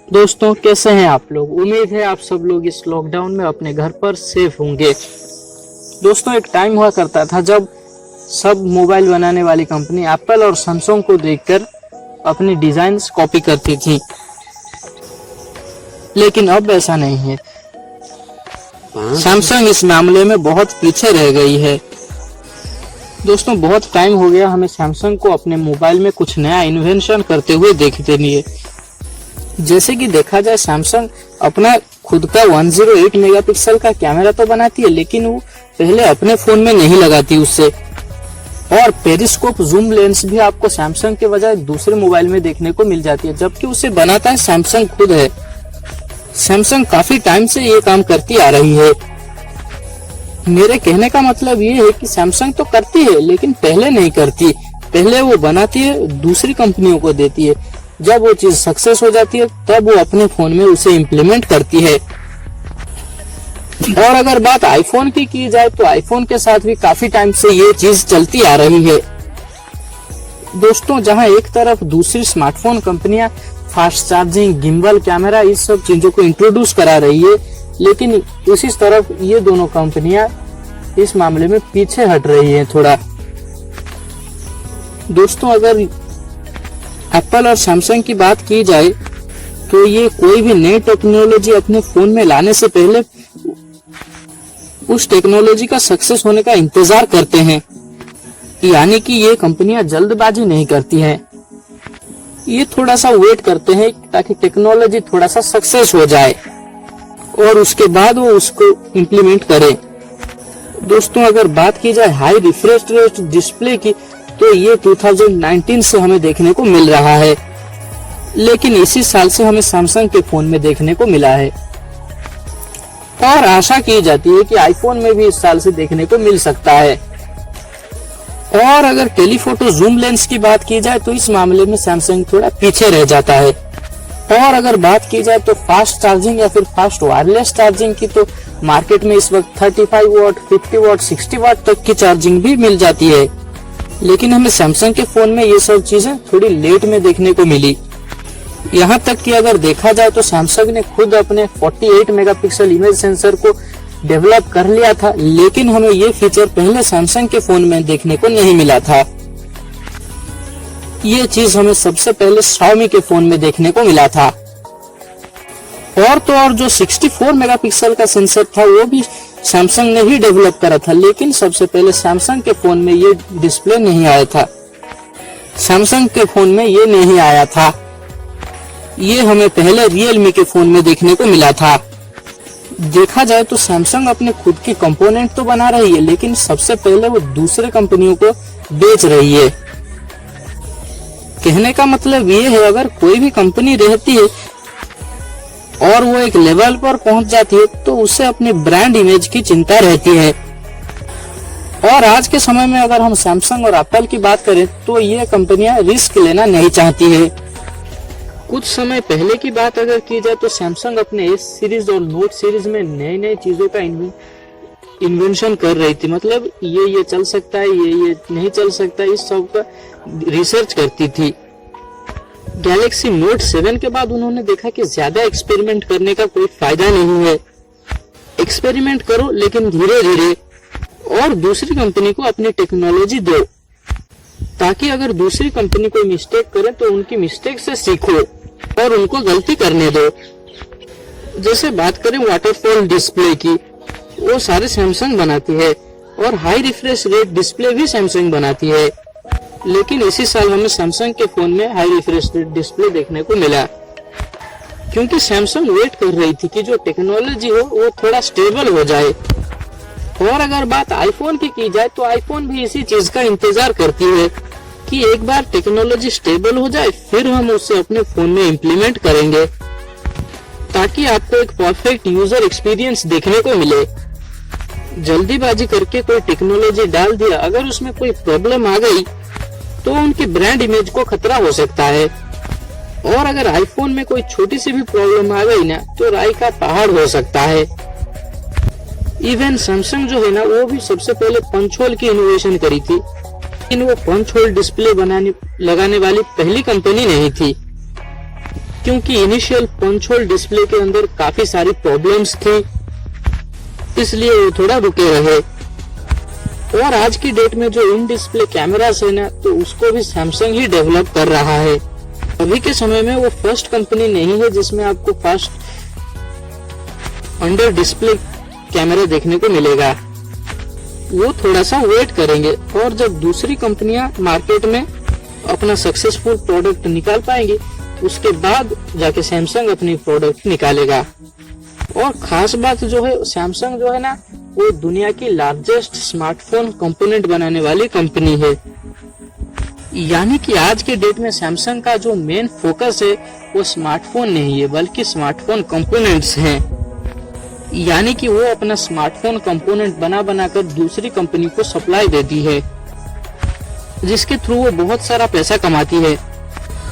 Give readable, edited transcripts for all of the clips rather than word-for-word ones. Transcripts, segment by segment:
दोस्तों, कैसे हैं आप लोग। उम्मीद है आप सब लोग इस लॉकडाउन में अपने घर पर सेफ होंगे। दोस्तों, एक टाइम हुआ करता था जब सब मोबाइल बनाने वाली कंपनी एप्पल और सैमसंग को देखकर अपनी डिजाइन्स कॉपी करती थी, लेकिन अब ऐसा नहीं है। सैमसंग इस मामले में बहुत पीछे रह गई है। दोस्तों, बहुत टाइम हो गया हमें सैमसंग को अपने मोबाइल में कुछ नया इन्वेंशन करते हुए देखते नहीं है। जैसे कि देखा जाए, सैमसंग अपना खुद का 108 मेगापिक्सल का कैमरा तो बनाती है, लेकिन वो पहले अपने फोन में नहीं लगाती उससे। और पेरिस्कोप जूम लेंस भी आपको सैमसंग के बजाय दूसरे मोबाइल में देखने को मिल जाती है, जबकि उसे बनाता है सैमसंग खुद है। सैमसंग काफी टाइम से ये काम करती आ रही है। मेरे कहने का मतलब ये है कि सैमसंग तो करती है, लेकिन पहले नहीं करती। पहले वो बनाती है, दूसरी कंपनियों को देती है। जब वो चीज सक्सेस हो जाती है, तब वो अपने फोन में उसे इम्प्लीमेंट करती है। और अगर बात आईफोन की जाए, तो आईफोन के साथ भी काफी टाइम से ये चीज चलती आ रही है। दोस्तों, जहां एक तरफ दूसरी स्मार्टफोन कंपनियां फास्ट चार्जिंग, गिम्बल कैमरा, इस सब चीजों को इंट्रोड्यूस करा रही है, लेकिन उसी तरफ ये दोनों कंपनियां इस मामले में पीछे हट रही है थोड़ा। दोस्तों, अगर एप्पल और सैमसंग की बात की जाए, तो ये कोई भी नई टेक्नोलॉजी अपने फोन में लाने से पहले उस टेक्नोलॉजी का सक्सेस होने का इंतजार करते हैं। यानी कि ये कंपनियां जल्दबाजी नहीं करती हैं। ये थोड़ा सा वेट करते हैं ताकि टेक्नोलॉजी थोड़ा सा सक्सेस हो जाए और उसके बाद वो उसको इम्प्लीमेंट करें। दोस्तों, अगर बात की जाए हाई रिफ्रेश रेट डिस्प्ले की, तो ये 2019 से हमें देखने को मिल रहा है, लेकिन इसी साल से हमें सैमसंग के फोन में देखने को मिला है। और आशा की जाती है कि आईफोन में भी इस साल से देखने को मिल सकता है। और अगर टेलीफोटो जूम लेंस की बात की जाए, तो इस मामले में सैमसंग थोड़ा पीछे रह जाता है। और अगर बात की जाए तो फास्ट चार्जिंग या फिर फास्ट वायरलेस चार्जिंग की, तो मार्केट में इस वक्त 35 वॉट, 50 वॉट, 60 वॉट तक की चार्जिंग भी मिल जाती है, लेकिन हमें सैमसंग के फोन में ये सब चीजें थोड़ी लेट में देखने को मिली। यहाँ तक कि अगर देखा जाए तो सैमसंग ने खुद अपने 48 मेगापिक्सल इमेज सेंसर को डेवलप कर लिया था, लेकिन हमें ये फीचर पहले सैमसंग के फोन में देखने को नहीं मिला था। ये चीज हमें सबसे पहले Xiaomi के फोन में देखने को मिला था। और तो और जो 64 मेगापिक्सल का सेंसर था, वो भी सैमसंग ने ही डेवलप करा था, लेकिन सबसे पहले सैमसंग के फोन में ये डिस्प्ले नहीं आया था। सैमसंग के फोन में ये नहीं आया था। ये हमें पहले Realme के फोन में देखने को मिला था। देखा जाए तो सैमसंग अपने खुद की कंपोनेंट तो बना रही है, लेकिन सबसे पहले वो दूसरे कंपनियों को बेच रही है। कहने का मतलब ये है, अगर कोई भी कंपनी रहती है और वो एक लेवल पर पहुंच जाती है, तो उसे अपने ब्रांड इमेज की चिंता रहती है। और आज के समय में अगर हम सैमसंग और एप्पल की बात करें, तो ये कंपनियां रिस्क लेना नहीं चाहती है। कुछ समय पहले की बात अगर की जाए, तो सैमसंग अपने एस सीरीज और नोट सीरीज में नई नई चीजों का इन्वेंशन कर रही थी। मतलब ये चल सकता है, ये नहीं चल सकता, इस सब का रिसर्च करती थी। गैलेक्सी नोट 7 के बाद उन्होंने देखा कि ज्यादा एक्सपेरिमेंट करने का कोई फायदा नहीं है। एक्सपेरिमेंट करो, लेकिन धीरे धीरे, और दूसरी कंपनी को अपनी टेक्नोलॉजी दो, ताकि अगर दूसरी कंपनी कोई मिस्टेक करे तो उनकी मिस्टेक से सीखो और उनको गलती करने दो। जैसे बात करें वाटरफॉल डिस्प्ले की, वो सारे सैमसंग बनाती है, और हाई रिफ्रेश रेट डिस्प्ले भी सैमसंग बनाती है, लेकिन इसी साल हमें सैमसंग के फोन में हाई रिफ्रेश रेट डिस्प्ले देखने को मिला, क्योंकि सैमसंग वेट कर रही थी कि जो टेक्नोलॉजी हो वो थोड़ा स्टेबल हो जाए। और अगर बात आईफोन की जाए, तो आईफोन भी इसी चीज का इंतजार करती है कि एक बार टेक्नोलॉजी स्टेबल हो जाए, फिर हम उसे अपने फोन में इम्प्लीमेंट करेंगे, ताकि आपको एक परफेक्ट यूजर एक्सपीरियंस देखने को मिले। जल्दीबाजी करके कोई टेक्नोलॉजी डाल दिया, अगर उसमें कोई प्रॉब्लम आ गई, तो उनकी ब्रांड इमेज को खतरा हो सकता है। और अगर आईफोन में कोई छोटी सी भी प्रॉब्लम आ गई ना, तो राई का पहाड़ हो सकता है। इवन सैमसंग जो है ना, वो भी सबसे पहले पंच होल की इनोवेशन करी थी, लेकिन वो पंच होल डिस्प्ले लगाने वाली पहली कंपनी नहीं थी। क्योंकि इनिशियल पंच होल डिस्प्ले के अंदर काफी सारी प्रॉब्लम्स थी, इसलिए वो थोड़ा रुके रहे। और आज की डेट में जो इन डिस्प्ले कैमरास है ना, तो उसको भी सैमसंग ही डेवलप कर रहा है। अभी के समय में वो फर्स्ट कंपनी नहीं है जिसमें आपको फास्ट अंडर डिस्प्ले कैमरा देखने को मिलेगा। वो थोड़ा सा वेट करेंगे और जब दूसरी कंपनियां मार्केट में अपना सक्सेसफुल प्रोडक्ट निकाल पाएंगी, उसके बाद जाके सैमसंग अपनी प्रोडक्ट निकालेगा। और खास बात जो है, सैमसंग जो है ना, वो दुनिया की लार्जेस्ट स्मार्टफोन कंपोनेंट बनाने वाली कंपनी है। यानी कि आज के डेट में सैमसंग का जो मेन फोकस है वो स्मार्टफोन नहीं है, बल्कि स्मार्टफोन कंपोनेंट्स हैं। यानी कि वो अपना स्मार्टफोन कंपोनेंट बना बनाकर दूसरी कंपनी को सप्लाई देती है, जिसके थ्रू वो बहुत सारा पैसा कमाती है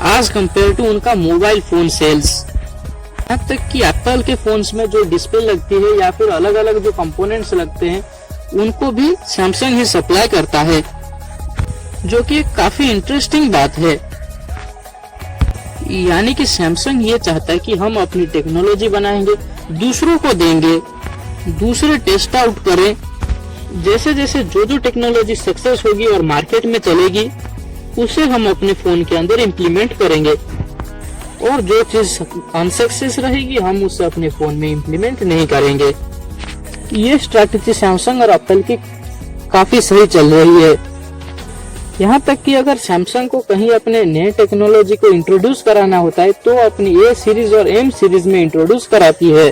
आज कंपेयर टू उनका मोबाइल फोन सेल्स। यहाँ तक कि एप्पल के फोन्स में जो डिस्प्ले लगती है या फिर अलग अलग जो कंपोनेंट्स लगते हैं, उनको भी सैमसंग ही सप्लाई करता है, जो कि एक काफी इंटरेस्टिंग बात है। यानी कि सैमसंग ये चाहता है कि हम अपनी टेक्नोलॉजी बनाएंगे, दूसरों को देंगे, दूसरे टेस्ट आउट करें। जैसे जैसे जो टेक्नोलॉजी सक्सेस होगी और मार्केट में चलेगी, उसे हम अपने फोन के अंदर इम्प्लीमेंट करेंगे, और जो चीज अनसक्सेस रहेगी हम उसे अपने फोन में इम्प्लीमेंट नहीं करेंगे। ये स्ट्रैटेजी सैमसंग और एप्पल की काफी सही चल रही है। यहाँ तक कि अगर सैमसंग को कहीं अपने नए टेक्नोलॉजी को इंट्रोड्यूस कराना होता है तो अपनी ए सीरीज और एम सीरीज में इंट्रोड्यूस कराती है।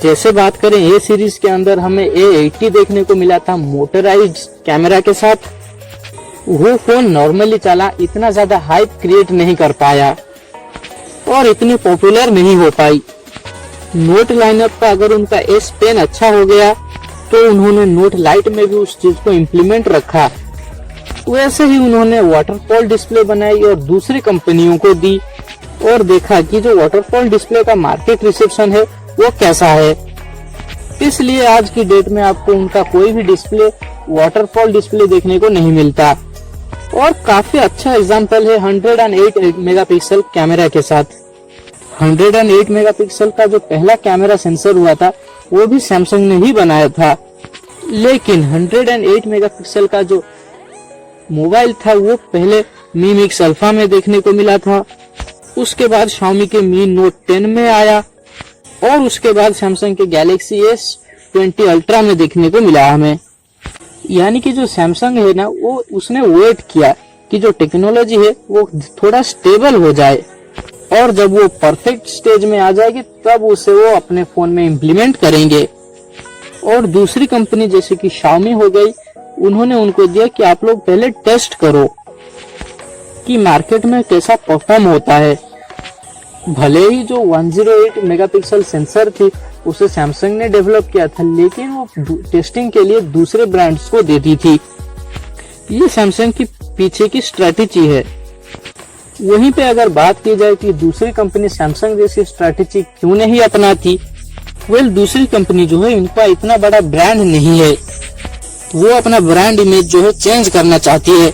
जैसे बात करें ए सीरीज के अंदर हमें A80 देखने को मिला था मोटराइज्ड कैमरा के साथ। वो फोन नॉर्मली चला, इतना ज्यादा हाइप क्रिएट नहीं कर पाया और इतनी पॉपुलर नहीं हो पाई। नोट लाइनअप का अगर उनका S पेन अच्छा हो गया तो उन्होंने नोट लाइट में भी उस चीज को इम्प्लीमेंट रखा। वैसे ही उन्होंने वाटरफॉल डिस्प्ले बनाई और दूसरी कंपनियों को दी, और देखा कि जो वाटरफॉल डिस्प्ले का मार्केट रिसेप्शन है वो कैसा है। इसलिए आज की डेट में आपको उनका कोई भी डिस्प्ले वाटरफॉल डिस्प्ले देखने को नहीं मिलता। और काफी अच्छा एग्जांपल है 108 मेगापिक्सल कैमरा के साथ। 108 मेगापिक्सल का जो पहला कैमरा सेंसर हुआ था वो भी सैमसंग ने ही बनाया था, लेकिन 108 मेगापिक्सल का जो मोबाइल था वो पहले मी मिक्स अल्फा में देखने को मिला था, उसके बाद Xiaomi के Mi Note 10 में आया, और उसके बाद सैमसंग के Galaxy S20 अल्ट्रा में देखने को मिला हमें। यानी कि जो सैमसंग है ना, वो उसने वेट किया कि जो टेक्नोलॉजी है वो थोड़ा स्टेबल हो जाए, और जब वो परफेक्ट स्टेज में आ जाएगी तब उसे वो अपने फोन में इम्प्लीमेंट करेंगे। और दूसरी कंपनी जैसे कि Xiaomi हो गई, उन्होंने उनको दिया कि आप लोग पहले टेस्ट करो कि मार्केट में कैसा परफॉर्म होता है। भले ही जो 108 मेगापिक्सल सेंसर थी उसे सैमसंग ने डेवलप किया था, लेकिन वो टेस्टिंग के लिए दूसरे ब्रांड्स को देती थी। ये सैमसंग की पीछे की स्ट्रैटेजी है। वहीं पे अगर बात की जाए कि दूसरी कंपनी सैमसंग जैसी स्ट्रैटेजी क्यों नहीं अपनाती, दूसरी कंपनी जो है इनका इतना बड़ा ब्रांड नहीं है, वो अपना ब्रांड इमेज जो है चेंज करना चाहती है।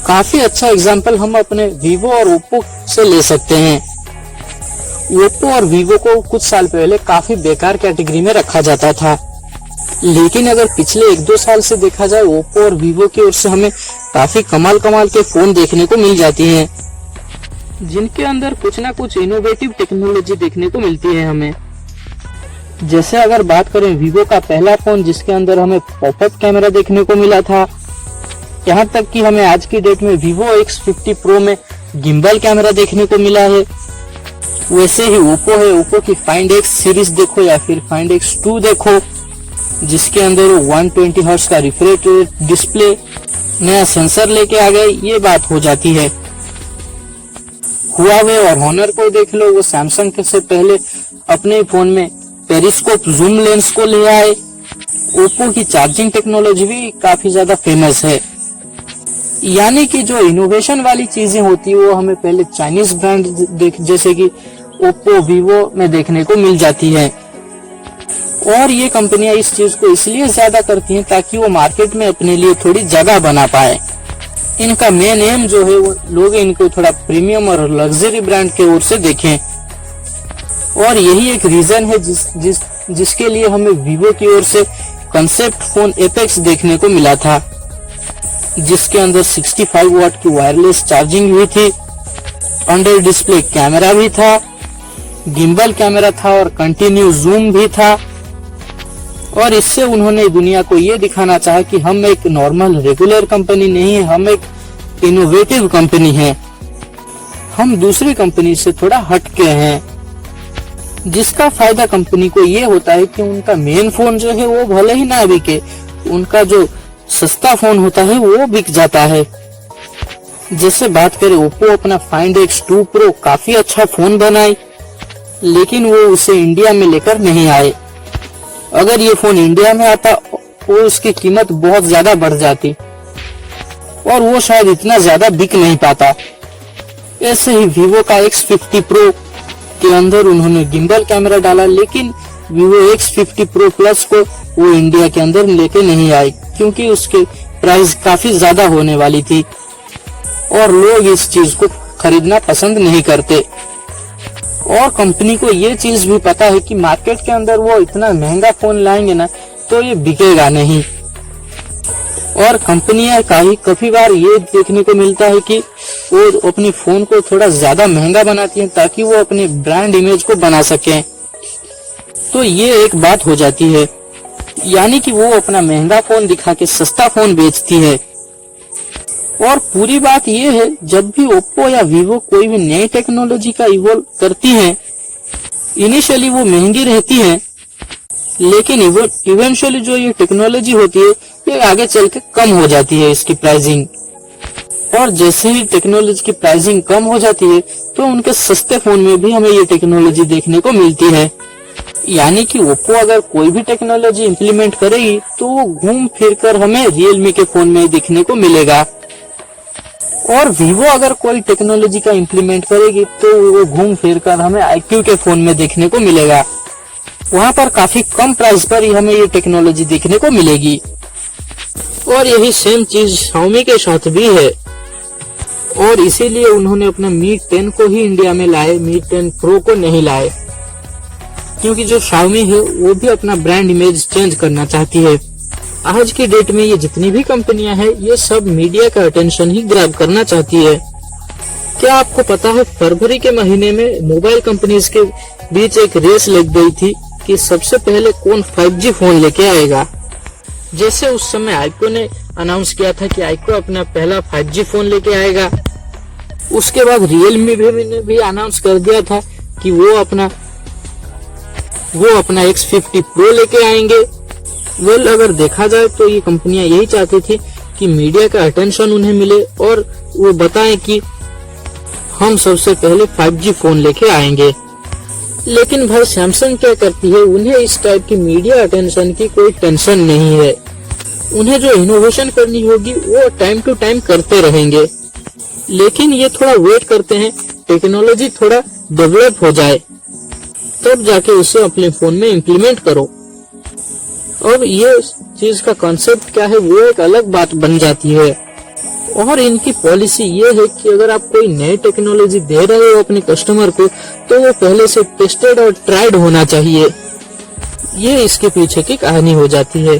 काफी अच्छा एग्जांपल हम अपने वीवो और ओप्पो से ले सकते हैं। ओप्पो और वीवो को कुछ साल पहले काफी बेकार कैटेगरी में रखा जाता था, लेकिन अगर पिछले 1-2 साल से देखा जाए, ओप्पो और वीवो की ओर से हमें काफी कमाल के फोन देखने को मिल जाती हैं, जिनके अंदर कुछ ना कुछ इनोवेटिव टेक्नोलॉजी देखने को मिलती है हमें। जैसे अगर बात करें वीवो का पहला फोन जिसके अंदर हमें पॉपअप कैमरा देखने को मिला था, यहाँ तक कि हमें आज की डेट में वीवो X50 प्रो में गिम्बल कैमरा देखने को मिला है। वैसे ही ओप्पो है, ओप्पो की फाइंड X सीरीज देखो या फिर फाइंड X2 देखो, जिसके अंदर 120 हर्ट्ज का रिफ्रेश रेट डिस्प्ले, नया सेंसर लेके आ गए, ये बात हो जाती है। हुआवे और हॉनर को देख लो, वो सैमसंग से पहले अपने फोन में पेरिस्कोप जूम लेंस को ले आए। ओप्पो की चार्जिंग टेक्नोलॉजी भी काफी ज्यादा फेमस है। यानी कि जो इनोवेशन वाली चीजें होती है वो हमें पहले चाइनीज ब्रांड जैसे कि ओप्पो, वीवो में देखने को मिल जाती है, और ये कंपनियां इस चीज को इसलिए ज्यादा करती हैं ताकि वो मार्केट में अपने लिए थोड़ी जगह बना पाए। इनका मेन एम जो है वो लोग इनको थोड़ा प्रीमियम और लग्जरी ब्रांड के ओर से देखें, और यही एक रीजन है जिसके लिए हमें वीवो की ओर से कंसेप्ट फोन एपेक्स देखने को मिला था, जिसके अंदर 65 वाट की वायरलेस चार्जिंग भी थी, अंडर डिस्प्ले कैमरा भी था, गिम्बल कैमरा था और कंटिन्यू जूम भी था। और इससे उन्होंने दुनिया को ये दिखाना चाहा कि हम एक नॉर्मल रेगुलर कंपनी नहीं है, हम एक इनोवेटिव कंपनी है, हम दूसरी कंपनी से थोड़ा हटके हैं। जिसका फायदा कंपनी को ये होता है कि उनका मेन फोन जो है वो भले ही ना बिके, उनका जो सस्ता फोन होता है वो बिक जाता है। जैसे बात करें ओप्पो अपना Find X2 Pro काफी अच्छा फोन बनाए, लेकिन वो उसे इंडिया में लेकर नहीं आए। अगर ये फोन इंडिया में आता वो उसकी कीमत बहुत ज्यादा बढ़ जाती और वो शायद इतना ज्यादा बिक नहीं पाता। ऐसे ही वीवो का X50 Pro के अंदर उन्होंने गिम्बल कैमरा डाला, लेकिन वीवो X50 Pro Plus को वो इंडिया के अंदर लेके नहीं आए क्योंकि उसके प्राइस काफी ज्यादा होने वाली थी और लोग इस चीज को खरीदना पसंद नहीं करते। और कंपनी को ये चीज भी पता है कि मार्केट के अंदर वो इतना महंगा फोन लाएंगे ना तो ये बिकेगा नहीं। और कंपनियां काफी बार ये देखने को मिलता है कि वो अपने फोन को थोड़ा ज्यादा महंगा बनाती हैं ताकि वो अपने ब्रांड इमेज को बना सकें। तो ये एक बात हो जाती है, यानी कि वो अपना महंगा फोन दिखा के सस्ता फोन बेचती है। और पूरी बात ये है, जब भी ओप्पो या वीवो कोई भी नई टेक्नोलॉजी का इवॉल्व करती है, इनिशियली वो महंगी रहती है, लेकिन इवेंचुअली जो ये टेक्नोलॉजी होती है ये आगे चल के कम हो जाती है इसकी प्राइसिंग। और जैसे ही टेक्नोलॉजी की प्राइसिंग कम हो जाती है तो उनके सस्ते फोन में भी हमें ये टेक्नोलॉजी देखने को मिलती है। यानी कि ओप्पो अगर कोई भी टेक्नोलॉजी इम्प्लीमेंट करेगी तो वो घूम फिर कर हमें रियलमी के फोन में देखने को मिलेगा, और वीवो अगर कोई टेक्नोलॉजी का इम्प्लीमेंट करेगी तो वो घूम फिर कर हमें iQOO के फोन में देखने को मिलेगा। वहाँ पर काफी कम प्राइस पर ही हमें ये टेक्नोलॉजी देखने को मिलेगी। और यही सेम चीज Xiaomi के साथ भी है, और इसीलिए उन्होंने अपना Mi 10 को ही इंडिया में लाए, Mi 10 Pro को नहीं लाए, क्योंकि जो Xiaomi है वो भी अपना ब्रांड इमेज चेंज करना चाहती है। आज की डेट में ये जितनी भी कंपनियां हैं ये सब मीडिया का अटेंशन ही ग्रैब करना चाहती है। क्या आपको पता है फरवरी के महीने में मोबाइल कंपनीज के बीच एक रेस लग गई थी कि सबसे पहले कौन 5G फोन लेके आएगा। जैसे उस समय iQOO ने अनाउंस किया था कि iQOO अपना पहला 5G फोन लेके आएगा, उसके बाद रियलमी ने भी अनाउंस कर दिया था कि वो अपना X50 Pro लेके आएंगे। अगर देखा जाए तो ये कंपनियां यही चाहती थी कि मीडिया का अटेंशन उन्हें मिले और वो बताएं कि हम सबसे पहले 5G फोन लेके आएंगे। लेकिन भाई सैमसंग क्या करती है, उन्हें इस टाइप की मीडिया अटेंशन की कोई टेंशन नहीं है। उन्हें जो इनोवेशन करनी होगी वो टाइम टू टाइम करते रहेंगे, लेकिन ये थोड़ा वेट करते हैं टेक्नोलॉजी थोड़ा डेवलप हो जाए तब जाके उसे अपने फोन में इम्प्लीमेंट करो। और ये चीज का कॉन्सेप्ट क्या है वो एक अलग बात बन जाती है। और इनकी पॉलिसी ये है कि अगर आप कोई नई टेक्नोलॉजी दे रहे हो अपने कस्टमर को तो वो पहले से टेस्टेड और ट्राइड होना चाहिए। ये इसके पीछे की कहानी हो जाती है।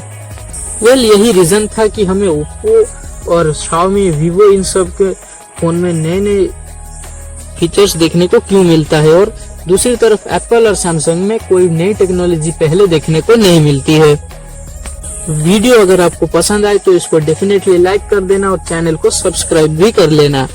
यही रीजन था कि हमें ओप्पो और Xiaomi, Vivo इन सब के फोन में नए नए फीचर्स देखने को क्यों मिलता है, और दूसरी तरफ एप्पल और सैमसंग में कोई नई टेक्नोलॉजी पहले देखने को नहीं मिलती है। वीडियो अगर आपको पसंद आए तो इसको डेफिनेटली लाइक कर देना और चैनल को सब्सक्राइब भी कर लेना।